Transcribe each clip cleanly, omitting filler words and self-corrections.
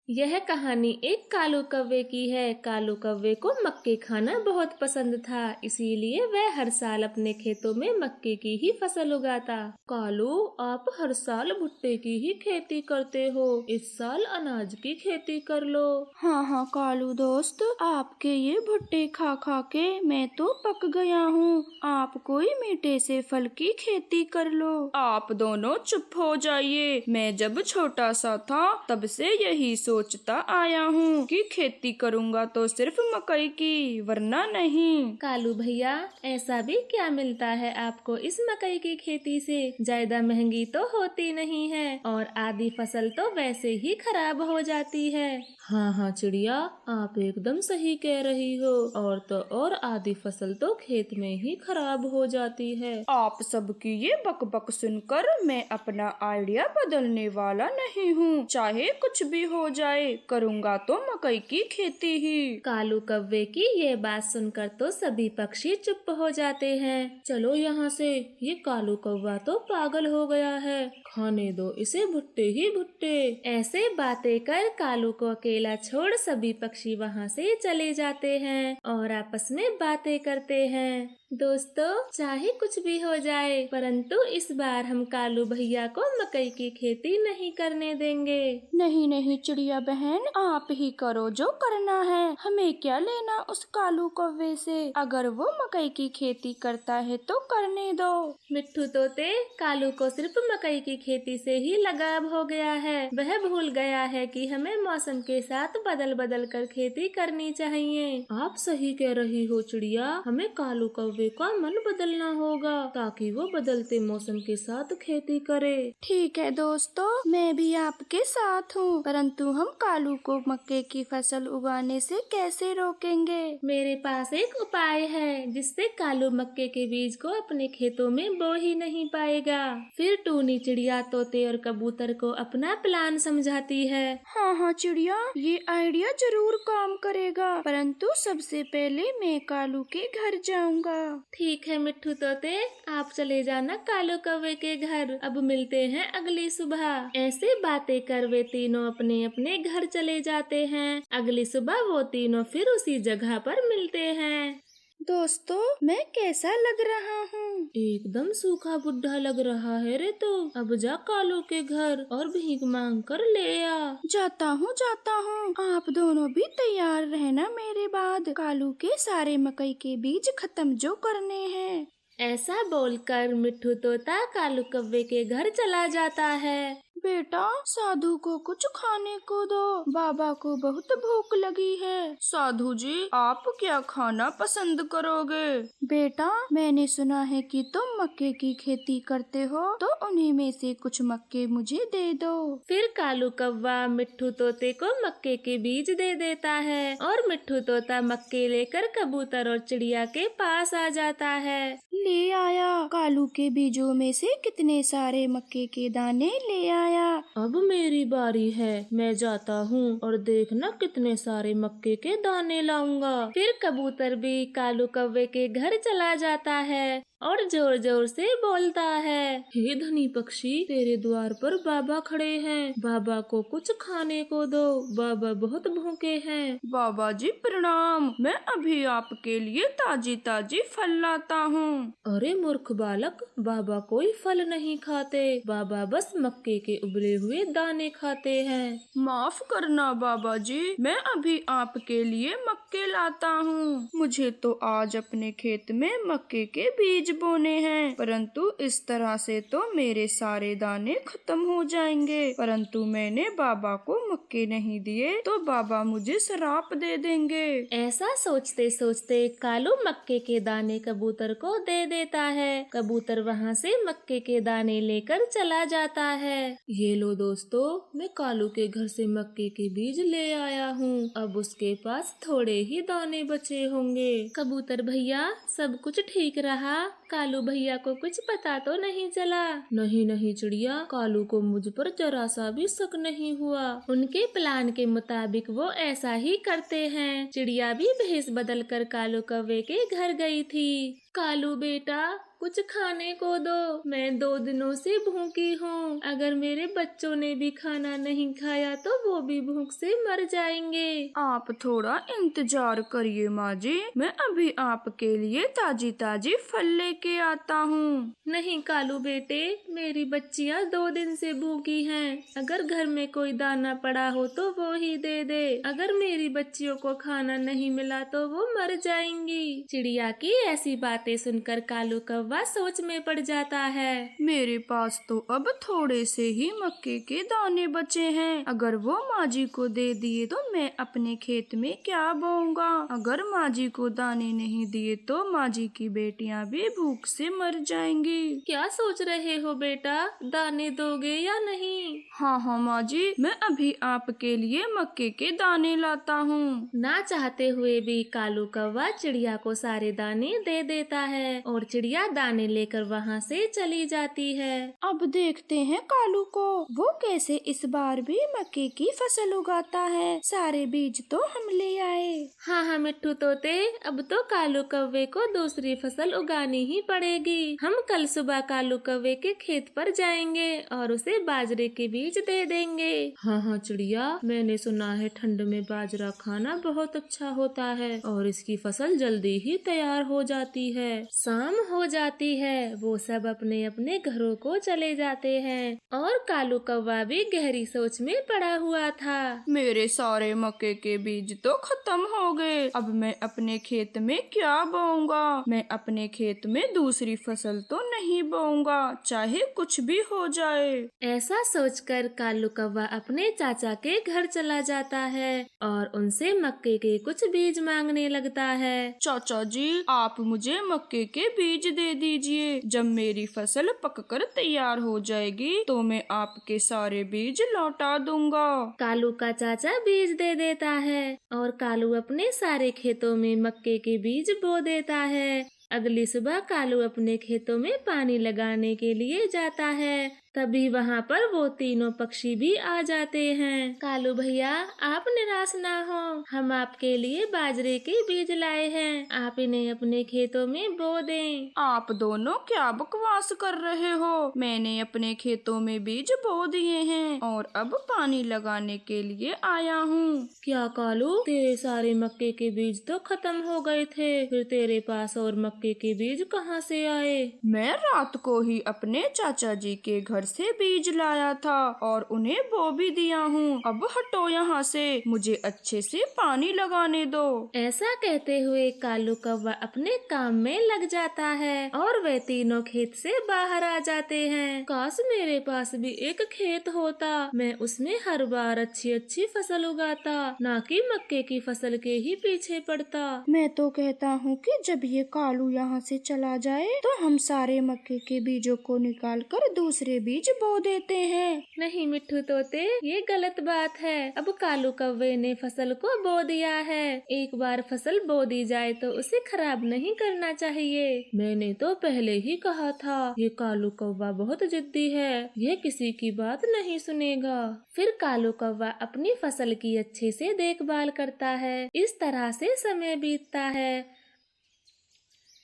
यह कहानी एक कालू कौवे की है। कालू कौवे को मक्के खाना बहुत पसंद था, इसीलिए वह हर साल अपने खेतों में मक्के की ही फसल उगाता। कालू, आप हर साल भुट्टे की ही खेती करते हो, इस साल अनाज की खेती कर लो। हाँ हाँ कालू दोस्त, आपके ये भुट्टे खा खा के मैं तो पक गया हूँ। आप कोई मीठे से फल की खेती कर लो। आप दोनों चुप हो जाइए। मैं जब छोटा सा था तब से यही सोचता आया हूँ कि खेती करूँगा तो सिर्फ मकई की, वरना नहीं। कालू भैया, ऐसा भी क्या मिलता है आपको इस मकई की खेती से? ज्यादा महंगी तो होती नहीं है और आधी फसल तो वैसे ही खराब हो जाती है। हाँ हाँ चिड़िया, आप एकदम सही कह रही हो। और तो और आधी फसल तो खेत में ही खराब हो जाती है। आप सबकी ये बक बक सुनकर मैं अपना आइडिया बदलने वाला नहीं हूँ। चाहे कुछ भी हो जाए, करूँगा तो मकई की खेती ही। कालू कौवे की ये बात सुनकर तो सभी पक्षी चुप हो जाते हैं। चलो यहाँ से, ये कालू कौवा तो पागल हो गया है, खाने दो इसे भुट्टे ही भुट्टे। ऐसे बातें कर कालू को अकेला छोड़ सभी पक्षी वहाँ से चले जाते हैं और आपस में बातें करते हैं। दोस्तों, चाहे कुछ भी हो जाए, परंतु इस बार हम कालू भैया को मकई की खेती नहीं करने देंगे। नहीं नहीं चिड़िया बहन, आप ही करो जो करना है, हमें क्या लेना उस कालू कौवे से। अगर वो मकई की खेती करता है तो करने दो। मिट्ठू तोते, कालू को सिर्फ मकई की खेती से ही लगाव हो गया है। वह भूल गया है कि हमें मौसम के साथ बदल बदल कर खेती करनी चाहिए। आप सही कह रही हो चिड़िया, हमें कालू कौवे का मन बदलना होगा ताकि वो बदलते मौसम के साथ खेती करे। ठीक है दोस्तों, मैं भी आपके साथ हूँ, परंतु हम कालू को मक्के की फसल उगाने से कैसे रोकेंगे? मेरे पास एक उपाय है जिससे कालू मक्के के बीज को अपने खेतों में बो ही नहीं पाएगा। फिर टूनी चिड़िया तोते और कबूतर को अपना प्लान समझाती है। हाँ हाँ चिड़िया, ये आइडिया जरूर काम करेगा, परंतु सबसे पहले मैं कालू के घर जाऊंगा। ठीक है मिट्ठू तोते, आप चले जाना कालू कौवे के घर। अब मिलते हैं अगली सुबह। ऐसे बातें कर वे तीनों अपने अपने घर चले जाते हैं। अगली सुबह वो तीनों फिर उसी जगह पर मिलते हैं। दोस्तों, मैं कैसा लग रहा हूँ? एकदम सूखा बुढ़ा लग रहा है रे तू। अब जा कालू के घर और भीख मांग कर ले आ। जाता हूँ। आप दोनों भी तैयार रहना मेरे बाद। कालू के सारे मकई के बीज खत्म जो करने हैं। ऐसा बोलकर मिट्ठू तोता कालू कौवे के घर चला जाता है। बेटा, साधु को कुछ खाने को दो, बाबा को बहुत भूख लगी है। साधु जी, आप क्या खाना पसंद करोगे? बेटा, मैंने सुना है कि तुम मक्के की खेती करते हो, तो उन्हीं में से कुछ मक्के मुझे दे दो। फिर कालू कौवा मिट्ठू तोते को मक्के के बीज दे देता है और मिट्ठू तोता मक्के लेकर कबूतर और चिड़िया के पास आ जाता है। ले आया, कालू के बीजों में से कितने सारे मक्के के दाने ले आया। अब मेरी बारी है, मैं जाता हूँ और देखना कितने सारे मक्के के दाने लाऊंगा। फिर कबूतर भी कालू कौवे के घर चला जाता है और जोर जोर से बोलता है, हे धनी पक्षी, तेरे द्वार पर बाबा खड़े हैं, बाबा को कुछ खाने को दो, बाबा बहुत भूखे हैं। बाबा जी प्रणाम, मैं अभी आपके लिए ताजी ताजी फल लाता हूँ। अरे मूर्ख बालक, बाबा कोई फल नहीं खाते, बाबा बस मक्के के उबले हुए दाने खाते हैं। माफ करना बाबा जी, मैं अभी आपके लिए मक्के लाता हूँ। मुझे तो आज अपने खेत में मक्के के बीज बोने हैं, परंतु इस तरह से तो मेरे सारे दाने खत्म हो जाएंगे। परंतु मैंने बाबा को मक्के नहीं दिए तो बाबा मुझे श्राप दे देंगे। ऐसा सोचते सोचते कालू मक्के के दाने कबूतर को दे देता है। कबूतर वहाँ से मक्के के दाने लेकर चला जाता है। ये लो दोस्तों, मैं कालू के घर से मक्के के बीज ले आया हूँ। अब उसके पास थोड़े ही दाने बचे होंगे। कबूतर भैया, सब कुछ ठीक रहा? कालू भैया को कुछ पता तो नहीं चला? नहीं नहीं चिड़िया, कालू को मुझ पर जरा सा भी शक नहीं हुआ। उनके प्लान के मुताबिक वो ऐसा ही करते हैं। चिड़िया भी भेष बदल कर कालू कौवे के घर गई थी। कालू बेटा, कुछ खाने को दो, मैं 2 दिनों से भूखी हूँ। अगर मेरे बच्चों ने भी खाना नहीं खाया तो वो भी भूख से मर जाएंगे। आप थोड़ा इंतजार करिए माँ जी, मैं अभी आपके लिए ताजी ताजी फल लेके आता हूँ। नहीं कालू बेटे, मेरी बच्चियाँ 2 दिन से भूखी हैं। अगर घर में कोई दाना पड़ा हो तो वो ही दे दे। अगर मेरी बच्चियों को खाना नहीं मिला तो वो मर जाएंगी। चिड़िया की ऐसी बातें सुनकर कालू कौवा सोच में पड़ जाता है। मेरे पास तो अब थोड़े से ही मक्के के दाने बचे हैं। अगर वो माँ जी को दे दिए तो मैं अपने खेत में क्या बोऊंगा। अगर माँ जी को दाने नहीं दिए तो माँ जी की बेटियाँ भी भूख से मर जाएंगी। क्या सोच रहे हो बेटा, दाने दोगे या नहीं? हाँ हाँ माँ जी, मैं अभी आपके लिए मक्के के दाने लाता हूँ। ना चाहते हुए भी कालू कौवा चिड़िया को सारे दाने दे देता है और चिड़िया दाने लेकर वहाँ से चली जाती है। अब देखते हैं कालू को, वो कैसे इस बार भी मक्के की फसल उगाता है। सारे बीज तो हम ले आए। हाँ हाँ मिट्ठू तोते, अब तो कालू कौवे को दूसरी फसल उगानी ही पड़ेगी। हम कल सुबह कालू कौवे के खेत पर जाएंगे और उसे बाजरे के बीज दे देंगे। हाँ हाँ चिड़िया, मैंने सुना है ठंड में बाजरा खाना बहुत अच्छा होता है और इसकी फसल जल्दी ही तैयार हो जाती है। शाम हो जाती है, वो सब अपने अपने घरों को चले जाते हैं और कालू कौवा भी गहरी सोच में पड़ा हुआ था। मेरे सारे मक्के के बीज तो खत्म हो गए। अब मैं अपने खेत में क्या बोऊंगा। मैं अपने खेत में दूसरी फसल तो नहीं बोऊंगा, चाहे कुछ भी हो जाए। ऐसा सोचकर कालू कौवा अपने चाचा के घर चला जाता है और उनसे मक्के के कुछ बीज मांगने लगता है। चाचा जी, आप मुझे मक्के के बीज दे दीजिए। जब मेरी फसल पककर तैयार हो जाएगी तो मैं आपके सारे बीज लौटा दूंगा। कालू का चाचा बीज दे देता है और कालू अपने सारे खेतों में मक्के के बीज बो देता है। अगली सुबह कालू अपने खेतों में पानी लगाने के लिए जाता है। तभी वहाँ पर वो तीनों पक्षी भी आ जाते हैं। कालू भैया, आप निराश ना हो, हम आपके लिए बाजरे के बीज लाए हैं, आप इन्हें अपने खेतों में बो दें। आप दोनों क्या बकवास कर रहे हो। मैंने अपने खेतों में बीज बो दिए हैं और अब पानी लगाने के लिए आया हूँ। क्या कालू, तेरे सारे मक्के के बीज तो खत्म हो गए थे, फिर तेरे पास और मक्के के बीज कहाँ से आए? मैं रात को ही अपने चाचा जी के घर से बीज लाया था और उन्हें बो भी दिया हूँ। अब हटो यहाँ से, मुझे अच्छे से पानी लगाने दो। ऐसा कहते हुए कालू कौवा अपने काम में लग जाता है और वे तीनों खेत से बाहर आ जाते हैं। काश मेरे पास भी एक खेत होता, मैं उसमें हर बार अच्छी अच्छी फसल उगाता, ना कि मक्के की फसल के ही पीछे पड़ता। मैं तो कहता हूँ कि जब ये कालू यहाँ से चला जाए तो हम सारे मक्के के बीजों को निकाल कर दूसरे बीज बो देते हैं। नहीं मिट्ठू तोते, ये गलत बात है। अब कालू कौवे ने फसल को बो दिया है। एक बार फसल बो दी जाए तो उसे खराब नहीं करना चाहिए। मैंने तो पहले ही कहा था, ये कालू कौवा बहुत जिद्दी है, ये किसी की बात नहीं सुनेगा। फिर कालू कौवा अपनी फसल की अच्छे से देखभाल करता है। इस तरह से समय बीतता है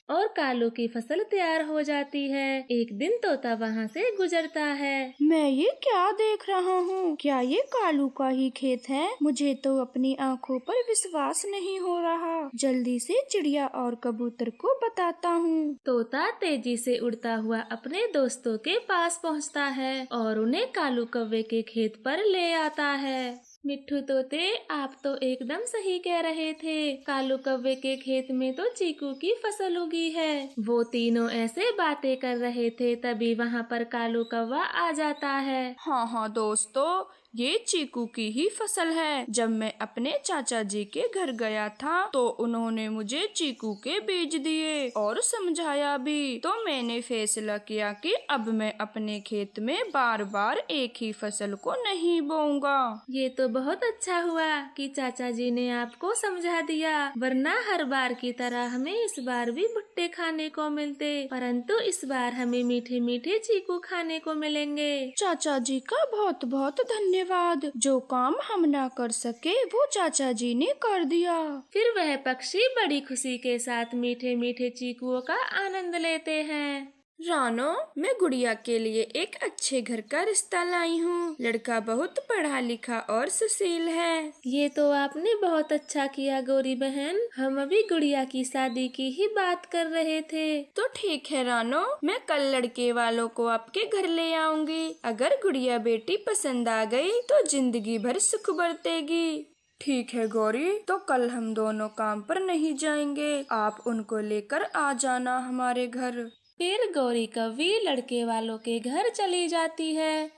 और कालू की फसल तैयार हो जाती है। एक दिन तोता वहाँ से गुजरता है। मैं ये क्या देख रहा हूँ, क्या ये कालू का ही खेत है? मुझे तो अपनी आँखों पर विश्वास नहीं हो रहा। जल्दी से चिड़िया और कबूतर को बताता हूँ। तोता तेजी से उड़ता हुआ अपने दोस्तों के पास पहुँचता है और उन्हें कालू कौवे के खेत पर ले आता है। मिट्ठू तोते, आप तो एकदम सही कह रहे थे, कालू कौवे के खेत में तो चीकू की फसल उगी है। वो तीनों ऐसे बातें कर रहे थे, तभी वहाँ पर कालू कौवा आ जाता है। हाँ हाँ दोस्तों, ये चीकू की ही फसल है। जब मैं अपने चाचा जी के घर गया था तो उन्होंने मुझे चीकू के बीज दिए और समझाया भी, तो मैंने फैसला किया कि अब मैं अपने खेत में बार बार एक ही फसल को नहीं बोऊंगा। ये तो बहुत अच्छा हुआ कि चाचा जी ने आपको समझा दिया, वरना हर बार की तरह हमें इस बार भी भुट्टे खाने को मिलते, परंतु इस बार हमें मीठे मीठे चीकू खाने को मिलेंगे। चाचा जी का बहुत बहुत धन्यवाद। जो काम हम ना कर सके वो चाचा जी ने कर दिया। फिर वह पक्षी बड़ी खुशी के साथ मीठे मीठे चीकुओं का आनंद लेते हैं। रानो, मैं गुड़िया के लिए एक अच्छे घर का रिश्ता लाई हूँ। लड़का बहुत पढ़ा लिखा और सुशील है। ये तो आपने बहुत अच्छा किया गौरी बहन, हम अभी गुड़िया की शादी की ही बात कर रहे थे। तो ठीक है रानो, मैं कल लड़के वालों को आपके घर ले आऊंगी। अगर गुड़िया बेटी पसंद आ गई तो जिंदगी भर सुख बरतेगी। ठीक है गौरी, तो कल हम दोनों काम पर नहीं जाएंगे, आप उनको लेकर आ जाना हमारे घर। फिर गौरी कव्वी लड़के वालों के घर चली जाती है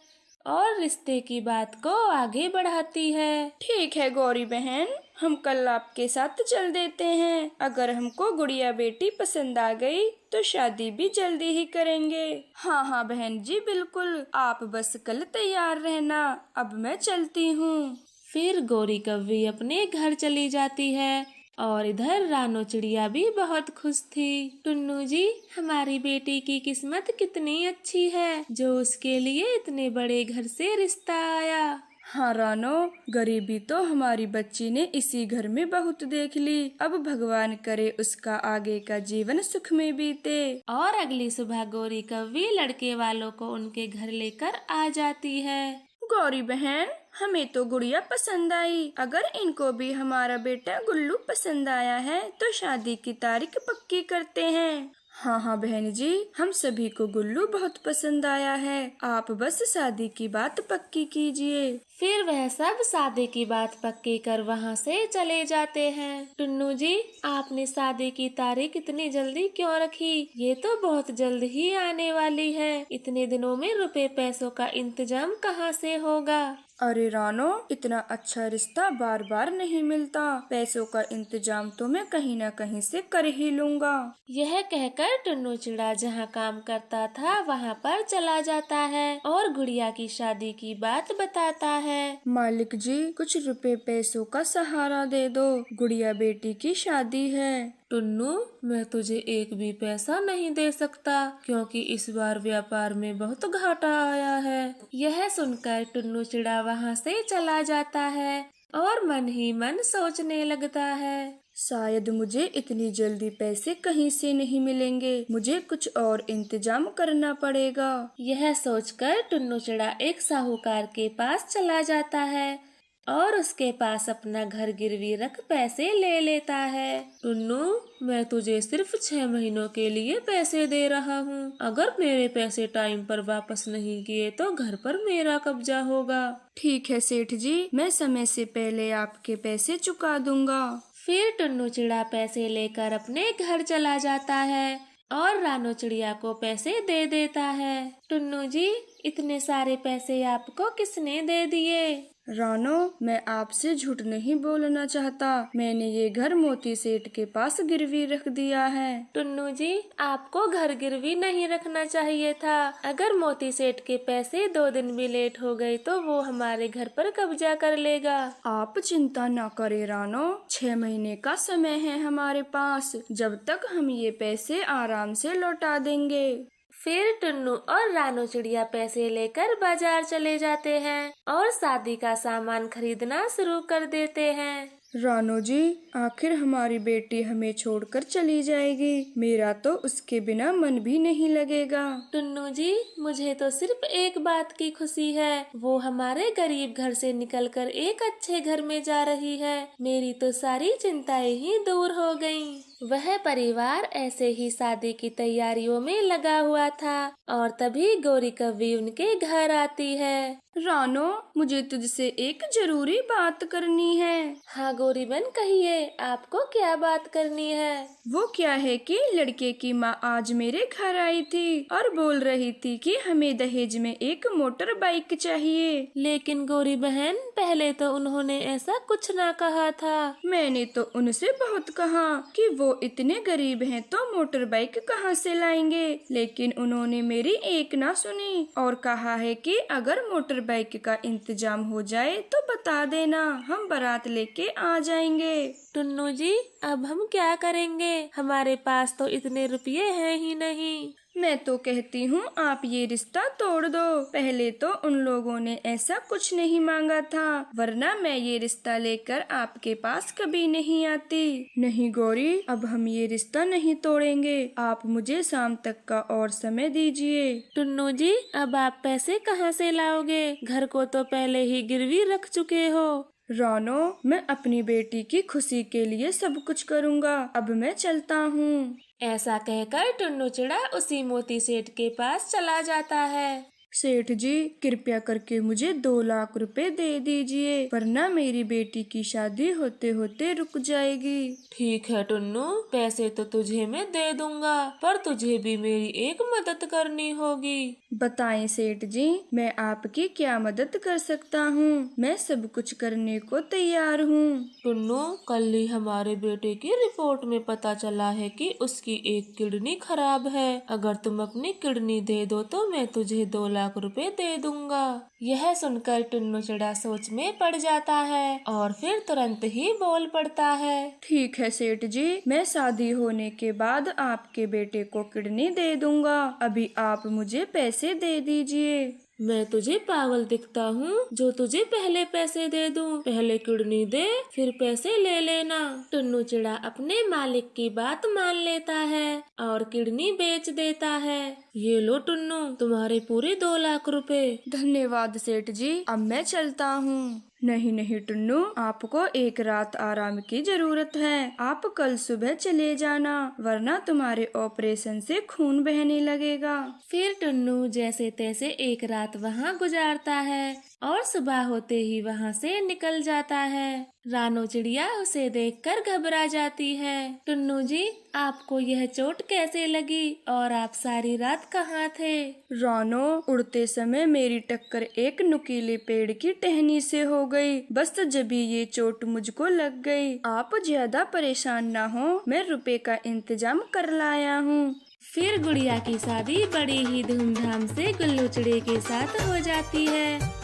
और रिश्ते की बात को आगे बढ़ाती है। ठीक है गौरी बहन, हम कल आपके साथ चल देते हैं। अगर हमको गुड़िया बेटी पसंद आ गई तो शादी भी जल्दी ही करेंगे। हाँ हाँ बहन जी, बिल्कुल, आप बस कल तैयार रहना। अब मैं चलती हूँ। फिर गौरी कव्वी अपने घर चली जाती है और इधर रानो चिड़िया भी बहुत खुश थी। टुन्नू जी, हमारी बेटी की किस्मत कितनी अच्छी है जो उसके लिए इतने बड़े घर से रिश्ता आया। हाँ रानो, गरीबी तो हमारी बच्ची ने इसी घर में बहुत देख ली। अब भगवान करे उसका आगे का जीवन सुख में बीते। और अगली सुबह गौरी कव्वी लड़के वालों को उनके घर लेकर आ जाती है। गौरी बहन, हमें तो गुड़िया पसंद आई। अगर इनको भी हमारा बेटा गुल्लू पसंद आया है तो शादी की तारीख पक्की करते हैं। हाँ हाँ बहन जी, हम सभी को गुल्लू बहुत पसंद आया है। आप बस शादी की बात पक्की कीजिए। फिर वह सब शादी की बात पक्की कर वहाँ से चले जाते हैं। टुन्नू जी, आपने शादी की तारीख इतनी जल्दी क्यों रखी? ये तो बहुत जल्द ही आने वाली है। इतने दिनों में रुपए पैसों का इंतजाम कहाँ से होगा? अरे रानो, इतना अच्छा रिश्ता बार बार नहीं मिलता। पैसों का इंतजाम तो मैं कहीं न कहीं से कर ही लूँगा। यह कहकर टुन्नू चिड़ा जहाँ काम करता था वहाँ पर चला जाता है और गुड़िया की शादी की बात बताता है। मालिक जी, कुछ रुपए पैसों का सहारा दे दो, गुड़िया बेटी की शादी है। टुन्नू, मैं तुझे एक भी पैसा नहीं दे सकता क्योंकि इस बार व्यापार में बहुत घाटा आया है। यह सुनकर टुन्नू चिड़ा वहाँ से चला जाता है और मन ही मन सोचने लगता है, शायद मुझे इतनी जल्दी पैसे कहीं से नहीं मिलेंगे, मुझे कुछ और इंतजाम करना पड़ेगा। यह सोचकर टुन्नू चिड़ा एक साहूकार के पास चला जाता है और उसके पास अपना घर गिरवी रख पैसे ले लेता है। टुन्नू, मैं तुझे सिर्फ 6 महीनों के लिए पैसे दे रहा हूँ। अगर मेरे पैसे टाइम पर वापस नहीं किए तो घर पर मेरा कब्जा होगा। ठीक है सेठ जी, मैं समय से पहले आपके पैसे चुका दूंगा। फिर टुन्नू चिड़ा पैसे लेकर अपने घर चला जाता है और रानो चिड़िया को पैसे दे देता है। टुन्नू जी, इतने सारे पैसे आपको किसने दे दिए? रानो, मैं आपसे झूठ नहीं बोलना चाहता। मैंने ये घर मोती सेठ के पास गिरवी रख दिया है। टुन्नू जी, आपको घर गिरवी नहीं रखना चाहिए था। अगर मोती सेठ के पैसे 2 दिन भी लेट हो गए तो वो हमारे घर पर कब्जा कर लेगा। आप चिंता न करें रानो, 6 महीने का समय है हमारे पास। जब तक हम ये पैसे आराम से लौटा देंगे। फिर टुन्नू और रानो चिड़िया पैसे लेकर बाजार चले जाते हैं और शादी का सामान खरीदना शुरू कर देते हैं। रानो जी, आखिर हमारी बेटी हमें छोड़कर चली जाएगी। मेरा तो उसके बिना मन भी नहीं लगेगा। टुन्नू जी, मुझे तो सिर्फ एक बात की खुशी है, वो हमारे गरीब घर से निकलकर एक अच्छे घर में जा रही है। मेरी तो सारी चिंताएं ही दूर हो गयीं। वह परिवार ऐसे ही शादी की तैयारियों में लगा हुआ था और तभी गौरी कव्वी उनके घर आती है। रानो, मुझे तुझसे एक जरूरी बात करनी है। हाँ गौरी बहन, कहिए, आपको क्या बात करनी है? वो क्या है कि लड़के की माँ आज मेरे घर आई थी और बोल रही थी कि हमें दहेज में एक मोटर बाइक चाहिए। लेकिन गौरी बहन, पहले तो उन्होंने ऐसा कुछ ना कहा था। मैंने तो उनसे बहुत कहा कि वो इतने गरीब हैं तो मोटर बाइक कहाँ से लाएंगे, लेकिन उन्होंने मेरी एक ना सुनी और कहा है कि अगर मोटर बाइक का इंतजाम हो जाए तो बता देना, हम बारात लेके आ जाएंगे। टुन्नू जी, अब हम क्या करेंगे? हमारे पास तो इतने रुपये हैं ही नहीं। मैं तो कहती हूँ आप ये रिश्ता तोड़ दो। पहले तो उन लोगों ने ऐसा कुछ नहीं मांगा था, वरना मैं ये रिश्ता लेकर आपके पास कभी नहीं आती। नहीं गौरी, अब हम ये रिश्ता नहीं तोड़ेंगे। आप मुझे शाम तक का और समय दीजिए। टुन्नू जी, अब आप पैसे कहाँ से लाओगे? घर को तो पहले ही गिरवी रख चुके हो। रानो, मैं अपनी बेटी की खुशी के लिए सब कुछ करूँगा। अब मैं चलता हूँ। ऐसा कहकर टुन्नू चिड़ा उसी मोती सेठ के पास चला जाता है। सेठ जी, कृपया करके मुझे 2 लाख रुपए दे दीजिए, वरना मेरी बेटी की शादी होते होते रुक जाएगी। ठीक है टुन्नू, पैसे तो तुझे मैं दे दूंगा, पर तुझे भी मेरी एक मदद करनी होगी। बताएं सेठ जी, मैं आपकी क्या मदद कर सकता हूँ? मैं सब कुछ करने को तैयार हूँ। टुन्नू, कल ही हमारे बेटे की रिपोर्ट में पता चला है कि उसकी एक किडनी खराब है। अगर तुम अपनी किडनी दे दो तो मैं तुझे 2 लाख रुपए दे दूंगा। यह सुनकर टुन्नू चिड़ा सोच में पड़ जाता है और फिर तुरंत ही बोल पड़ता है। ठीक है सेठ जी, मैं शादी होने के बाद आपके बेटे को किडनी दे दूंगा। अभी आप मुझे पैसे दे दीजिए। मैं तुझे पागल दिखता हूँ जो तुझे पहले पैसे दे दूँ? पहले किडनी दे, फिर पैसे ले लेना। टुन्नू चिड़ा अपने मालिक की बात मान लेता है और किडनी बेच देता है। ये लो टुन्नू, तुम्हारे पूरे 2 लाख रुपए। धन्यवाद सेठ जी, अब मैं चलता हूँ। नहीं नहीं टुन्नू, आपको एक रात आराम की जरूरत है। आप कल सुबह चले जाना, वरना तुम्हारे ऑपरेशन से खून बहने लगेगा। फिर टुन्नू जैसे तैसे एक रात वहाँ गुजारता है और सुबह होते ही वहाँ से निकल जाता है। रानो चिड़िया उसे देखकर घबरा जाती है। टुन्नू जी, आपको यह चोट कैसे लगी और आप सारी रात कहाँ थे? रानो, उड़ते समय मेरी टक्कर एक नुकीले पेड़ की टहनी से हो गई। बस जब ये चोट मुझको लग गई। आप ज्यादा परेशान ना हो, मैं रुपए का इंतजाम कर लाया हूँ। फिर गुड़िया की शादी बड़ी ही धूमधाम से गुल्लू चिड़े के साथ हो जाती है।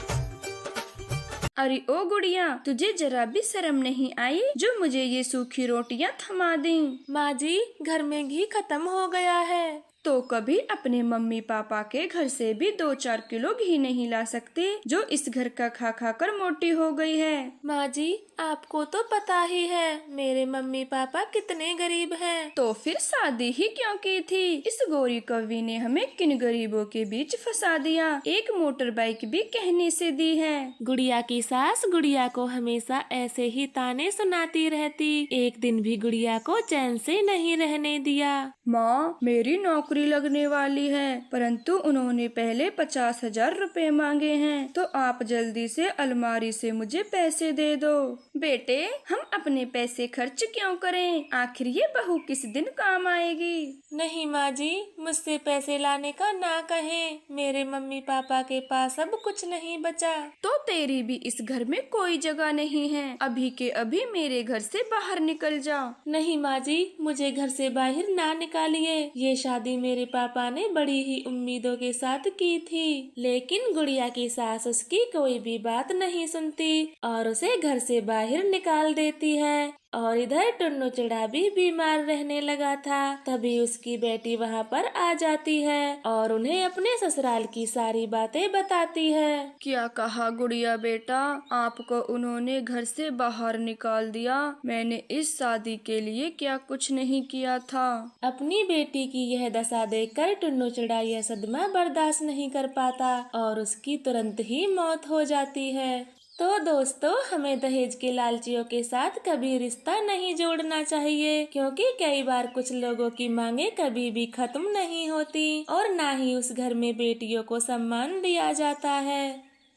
अरे ओ गुड़िया, तुझे जरा भी शर्म नहीं आई जो मुझे ये सूखी रोटियां थमा दी? माँ जी, घर में घी खत्म हो गया है। तो कभी अपने मम्मी पापा के घर से भी 2-4 किलो घी नहीं ला सकती, जो इस घर का खा खा कर मोटी हो गई है? माँ जी, आपको तो पता ही है मेरे मम्मी पापा कितने गरीब हैं। तो फिर शादी ही क्यों की थी? इस गौरी कवि ने हमें किन गरीबों के बीच फंसा दिया। एक मोटर बाइक भी कहने से दी है। गुड़िया की सास गुड़िया को हमेशा ऐसे ही ताने सुनाती रहती, एक दिन भी गुड़िया को चैन से नहीं रहने दिया। माँ, मेरी नौकरी लगने वाली है, परंतु उन्होंने पहले 50,000 रुपए मांगे हैं, तो आप जल्दी से अलमारी से मुझे पैसे दे दो। बेटे, हम अपने पैसे खर्च क्यों करें? आखिर ये बहू किस दिन काम आएगी? नहीं माँ जी, मुझसे पैसे लाने का ना कहें, मेरे मम्मी पापा के पास अब कुछ नहीं बचा। तो तेरी भी इस घर में कोई जगह नहीं है। अभी के अभी मेरे घर से बाहर निकल जाओ। नहीं माँ जी, मुझे घर से बाहर ना निकालिए। ये शादी मेरे पापा ने बड़ी ही उम्मीदों के साथ की थी, लेकिन गुड़िया की सास उसकी कोई भी बात नहीं सुनती और उसे घर से बाहर निकाल देती है। और इधर टुन्नू चिड़ा भी बीमार रहने लगा था। तभी उसकी बेटी वहाँ पर आ जाती है और उन्हें अपने ससुराल की सारी बातें बताती है। क्या कहा गुड़िया बेटा, आपको उन्होंने घर से बाहर निकाल दिया? मैंने इस शादी के लिए क्या कुछ नहीं किया था। अपनी बेटी की यह दशा देखकर टुन्नू चिड़ा यह सदमा बर्दाश्त नहीं कर पाता और उसकी तुरंत ही मौत हो जाती है। तो दोस्तों, हमें दहेज के लालचियों के साथ कभी रिश्ता नहीं जोड़ना चाहिए, क्योंकि कई बार कुछ लोगों की मांगे कभी भी खत्म नहीं होती और ना ही उस घर में बेटियों को सम्मान दिया जाता है।